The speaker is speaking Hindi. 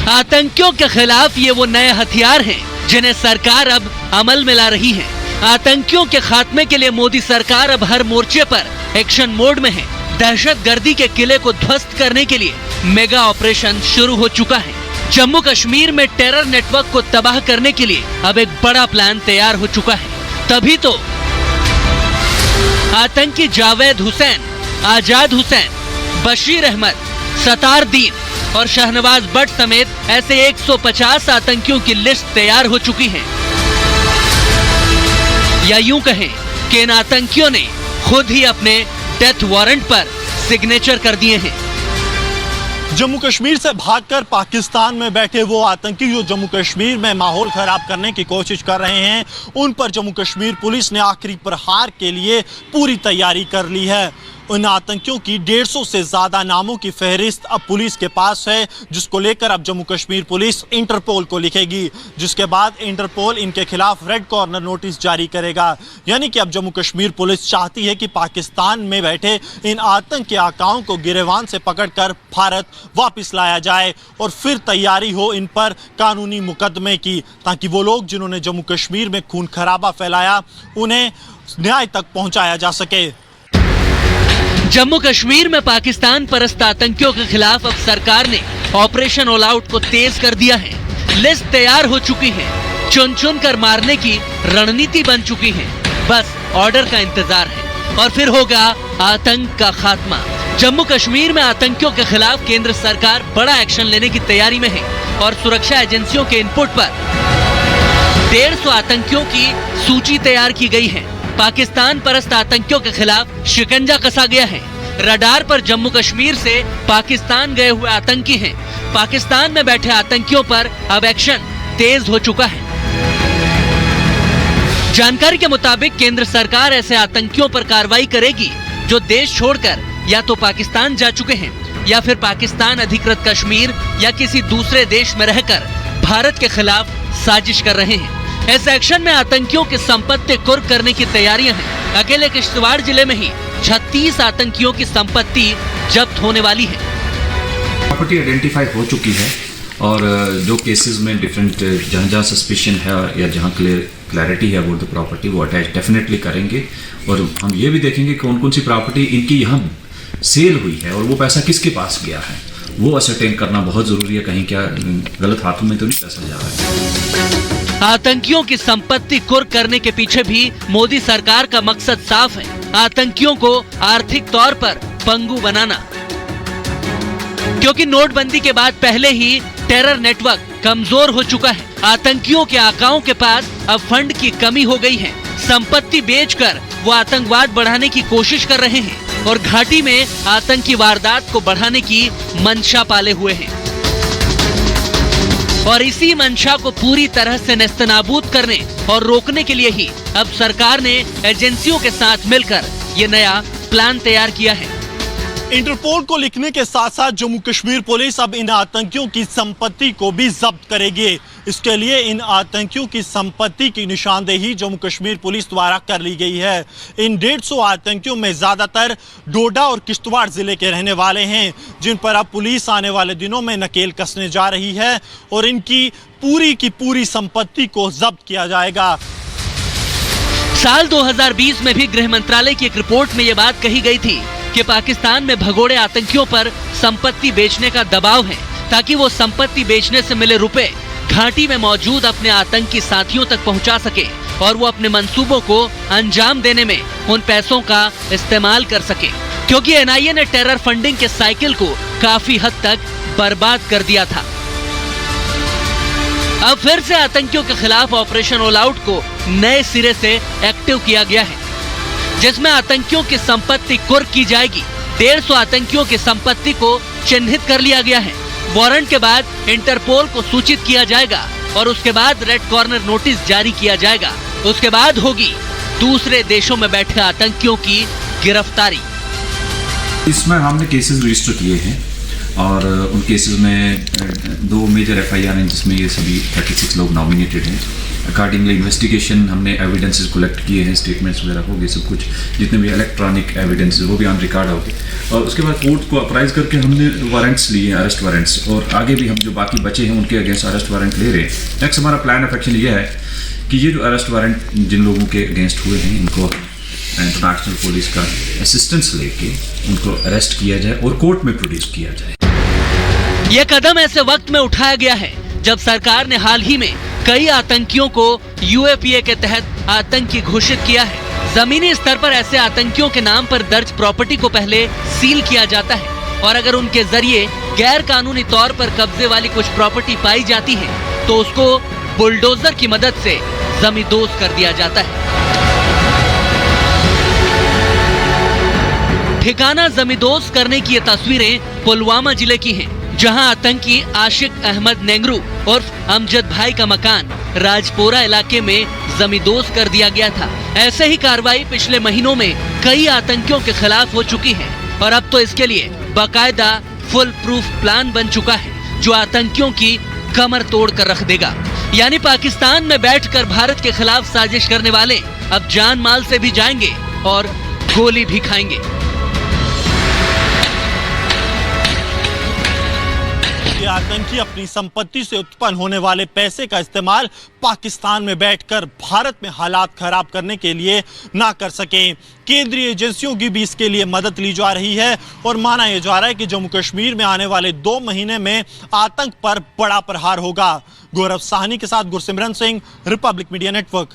आतंकियों के खिलाफ ये वो नए हथियार हैं जिन्हें सरकार अब अमल में ला रही है। आतंकियों के खात्मे के लिए मोदी सरकार अब हर मोर्चे पर एक्शन मोड में है। दहशतगर्दी के किले को ध्वस्त करने के लिए मेगा ऑपरेशन शुरू हो चुका है। जम्मू कश्मीर में टेरर नेटवर्क को तबाह करने के लिए अब एक बड़ा प्लान तैयार हो चुका है। तभी तो आतंकी जावेद हुसैन, आजाद हुसैन, बशीर अहमद, सतारदीन और शहनवाज भट्ट समेत ऐसे 150 आतंकियों की लिस्ट तैयार हो चुकी है। या यूं कहें कि इन आतंकियों ने खुद ही अपने डेथ वारंट पर सिग्नेचर कर दिए हैं। जम्मू कश्मीर से भागकर पाकिस्तान में बैठे वो आतंकी जो जम्मू कश्मीर में माहौल खराब करने की कोशिश कर रहे हैं, उन पर जम्मू कश्मीर पुलिस ने आखिरी प्रहार के लिए पूरी तैयारी कर ली है। उन आतंकियों की 150 से ज्यादा नामों की फहरिस्त अब पुलिस के पास है, जिसको लेकर अब जम्मू कश्मीर पुलिस इंटरपोल को लिखेगी, जिसके बाद इंटरपोल इनके खिलाफ रेड कॉर्नर नोटिस जारी करेगा। यानी कि अब जम्मू कश्मीर पुलिस चाहती है कि पाकिस्तान में बैठे इन आतंकी आकाओं को गिरेबान से पकड़कर भारत वापस लाया जाए और फिर तैयारी हो इन पर कानूनी मुकदमे की, ताकि वो लोग जिन्होंने जम्मू कश्मीर में खून खराबा फैलाया उन्हें न्याय तक पहुंचाया जा सके। जम्मू कश्मीर में पाकिस्तान परस्त आतंकियों के खिलाफ अब सरकार ने ऑपरेशन ऑल आउट को तेज कर दिया है। लिस्ट तैयार हो चुकी है, चुन चुन कर मारने की रणनीति बन चुकी है। बस ऑर्डर का इंतजार है और फिर होगा आतंक का खात्मा। जम्मू कश्मीर में आतंकियों के खिलाफ केंद्र सरकार बड़ा एक्शन लेने की तैयारी में है और सुरक्षा एजेंसियों के इनपुट पर 150 आतंकियों की सूची तैयार की गई है। पाकिस्तान परस्त आतंकियों के खिलाफ शिकंजा कसा गया है। रडार पर जम्मू कश्मीर से पाकिस्तान गए हुए आतंकी हैं। पाकिस्तान में बैठे आतंकियों पर अब एक्शन तेज हो चुका है। जानकारी के मुताबिक केंद्र सरकार ऐसे आतंकियों पर कार्रवाई करेगी जो देश छोड़कर या तो पाकिस्तान जा चुके हैं या फिर पाकिस्तान अधिकृत कश्मीर या किसी दूसरे देश में रहकर भारत के खिलाफ साजिश कर रहे हैं। इस एक्शन में आतंकियों की संपत्ति कुर्क करने की तैयारियां हैं। अकेले किश्तवाड़ जिले में ही 36 आतंकियों की संपत्ति जब्त होने वाली है। प्रॉपर्टी आइडेंटिफाई हो चुकी है और जो केसेस में डिफरेंट जहाँ सस्पिशन है या जहाँ क्लैरिटी है अबाउट द प्रॉपर्टी वो अटैच डेफिनेटली करेंगे। और हम ये भी देखेंगे कौन कौन सी प्रॉपर्टी इनकी यहाँ सेल हुई है और वो पैसा किसके पास गया है, वो असरटेन करना बहुत जरूरी है। कहीं क्या गलत हाथों में तो नहीं पैसा जा रहा है। आतंकियों की संपत्ति कुर्क करने के पीछे भी मोदी सरकार का मकसद साफ है, आतंकियों को आर्थिक तौर पर पंगु बनाना। क्योंकि नोटबंदी के बाद पहले ही टेरर नेटवर्क कमजोर हो चुका है। आतंकियों के आकाओं के पास अब फंड की कमी हो गई है। संपत्ति बेचकर वो आतंकवाद बढ़ाने की कोशिश कर रहे हैं और घाटी में आतंकी वारदात को बढ़ाने की मंशा पाले हुए हैं। और इसी मंशा को पूरी तरह से नेस्तनाबूद करने और रोकने के लिए ही अब सरकार ने एजेंसियों के साथ मिलकर ये नया प्लान तैयार किया है। इंटरपोल को लिखने के साथ साथ जम्मू कश्मीर पुलिस अब इन आतंकियों की संपत्ति को भी जब्त करेगी। इसके लिए इन आतंकियों की संपत्ति की निशानदेही जम्मू कश्मीर पुलिस द्वारा कर ली गई है। इन 150 आतंकियों में ज्यादातर डोडा और किश्तवाड़ जिले के रहने वाले हैं, जिन पर अब पुलिस आने वाले दिनों में नकेल कसने जा रही है और इनकी पूरी की पूरी संपत्ति को जब्त किया जाएगा। साल 2020 में भी गृह मंत्रालय की एक रिपोर्ट में ये बात कही गई थी कि पाकिस्तान में भगोड़े आतंकियों पर संपत्ति बेचने का दबाव है, ताकि वो संपत्ति बेचने से मिले रुपए घाटी में मौजूद अपने आतंकी साथियों तक पहुंचा सके और वो अपने मंसूबों को अंजाम देने में उन पैसों का इस्तेमाल कर सके। क्योंकि एनआईए ने टेरर फंडिंग के साइकिल को काफी हद तक बर्बाद कर दिया था। अब फिर से आतंकियों के खिलाफ ऑपरेशन ऑल आउट को नए सिरे से एक्टिव किया गया है, जिसमें आतंकियों की संपत्ति कुर्क की जाएगी। 150 आतंकियों की संपत्ति को चिन्हित कर लिया गया है। वारंट के बाद इंटरपोल को सूचित किया जाएगा और उसके बाद रेड कॉर्नर नोटिस जारी किया जाएगा। उसके बाद होगी दूसरे देशों में बैठे आतंकियों की गिरफ्तारी। इसमें हमने केसेस रजिस्टर किए हैं और उन केसेस में 2 मेजर FIR हैं जिसमें ये सभी 36 लोग नॉमिनेटेड हैं। अकॉर्डिंगली इन्वेस्टिगेशन हमने एविडेंसेस कलेक्ट किए हैं, स्टेटमेंट्स वगैरह हो गए, सब कुछ जितने भी इलेक्ट्रॉनिक एविडेंस वो भी ऑन रिकॉर्ड हो गए। और उसके बाद कोर्ट को अप्राइज करके हमने वारंट्स लिए हैं, अरेस्ट वारंट्स, और आगे भी हम जो बाकी बचे हैं उनके अगेंस्ट अरेस्ट वारंट ले रहे हैं। नेक्स्ट हमारा प्लान ऑफ एक्शन ये है कि ये जो अरेस्ट वारंट जिन लोगों के अगेंस्ट हुए हैं इनको इंटरनेशनल पुलिस का असिस्टेंस लेके उनको अरेस्ट किया जाए और कोर्ट में प्रोड्यूस किया जाए। यह कदम ऐसे वक्त में उठाया गया है जब सरकार ने हाल ही में कई आतंकियों को यूएपीए के तहत आतंकी घोषित किया है। जमीनी स्तर पर ऐसे आतंकियों के नाम पर दर्ज प्रॉपर्टी को पहले सील किया जाता है, और अगर उनके जरिए गैर कानूनी तौर पर कब्जे वाली कुछ प्रॉपर्टी पाई जाती है तो उसको बुलडोजर की मदद से जमींदोज कर दिया जाता है। ठिकाना जमींदोज करने की ये तस्वीरें पुलवामा जिले की हैं, जहां आतंकी आशिक अहमद नेंगरू उर्फ अमजद भाई का मकान राजपोरा इलाके में जमींदोज कर दिया गया था। ऐसे ही कार्रवाई पिछले महीनों में कई आतंकियों के खिलाफ हो चुकी है, और अब तो इसके लिए बाकायदा फुल प्रूफ प्लान बन चुका है जो आतंकियों की कमर तोड़ कर रख देगा। यानी पाकिस्तान में बैठकर भारत के खिलाफ साजिश करने वाले अब जान माल से भी जाएंगे और गोली भी खाएंगे। आतंकी अपनी संपत्ति से उत्पन्न होने वाले पैसे का इस्तेमाल पाकिस्तान में बैठकर भारत में हालात खराब करने के लिए ना कर सके। केंद्रीय एजेंसियों की भी इसके लिए मदद ली जा रही है, और माना यह जा रहा है कि जम्मू कश्मीर में आने वाले 2 महीने में आतंक पर बड़ा प्रहार होगा। गौरव साहनी के साथ Gursimran Singh, Republic media network.